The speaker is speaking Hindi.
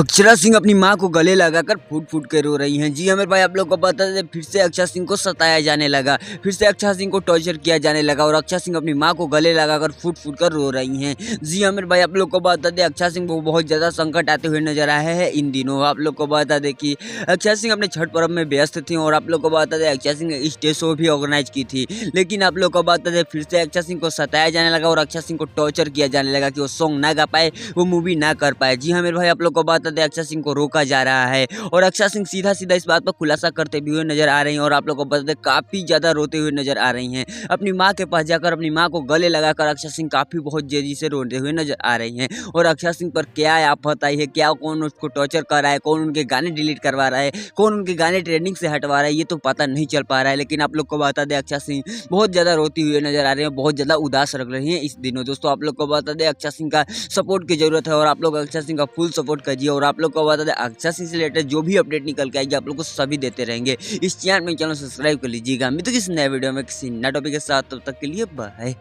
अक्षरा सिंह अपनी मां को गले लगाकर फूट फूट कर रो रही हैं। जी हाँ मेरे भाई, आप लोग को बता दें, फिर से अक्षरा सिंह को सताया जाने लगा, फिर से अक्षरा सिंह को टॉर्चर किया जाने लगा और अक्षरा सिंह अपनी मां को गले लगाकर फूट फूट कर रो रही हैं। जी हाँ मेरे भाई, आप लोग को बता दें, अक्षरा सिंह को बहुत ज़्यादा संकट आते हुए नजर आए हैं इन दिनों। आप लोग को बता दें कि अक्षरा सिंह अपने छठ पर्व में व्यस्त थी और आप लोग को बता दें, अक्षरा सिंह ने स्टेज शो भी ऑर्गेनाइज की थी, लेकिन आप लोग को बता दें, फिर से अक्षरा सिंह को सताया जाने लगा और अक्षरा सिंह को टॉर्चर किया जाने लगा कि वो सॉन्ग ना गा पाए, वो मूवी ना कर पाए। जी हाँ मेरे भाई, आप लोग को बता दें, अक्षरा सिंह को रोका जा रहा है और अक्षरा सिंह सीधा सीधा इस बात पर खुलासा करते भी हुए नजर आ रही हैं और आप लोग को बता दें, काफी ज्यादा रोते हुए नजर आ रही हैं। अपनी माँ के पास जाकर अपनी माँ को गले लगाकर अक्षरा सिंह काफी बहुत तेजी से रोते हुए नजर आ रही हैं और अक्षरा सिंह पर क्या आफत आई है, क्या कौन उसको टॉर्चर कर रहा है, कौन उनके गाने डिलीट करवा रहा है, कौन उनके गाने ट्रेंडिंग से हटवा रहा है, ये तो पता नहीं चल पा रहा है। लेकिन आप लोग को बता दें, अक्षरा सिंह बहुत ज्यादा रोती हुई नजर आ रही है, बहुत ज्यादा उदास लग रही है इस दिनों। दोस्तों आप लोग को बता दें, अक्षरा सिंह का सपोर्ट की जरूरत है और आप लोग अक्षरा सिंह का फुल सपोर्ट कीजिए और आप लोग को बता दें, अक्षरा सिंह से रिलेटेड जो भी अपडेट निकल के आएगी आप लोग को सभी देते रहेंगे। इस चैनल में चैनल सब्सक्राइब कर लीजिएगा। मिलते हैं किसी नए वीडियो में किसी नए टॉपिक के साथ, तब तक के लिए बाय।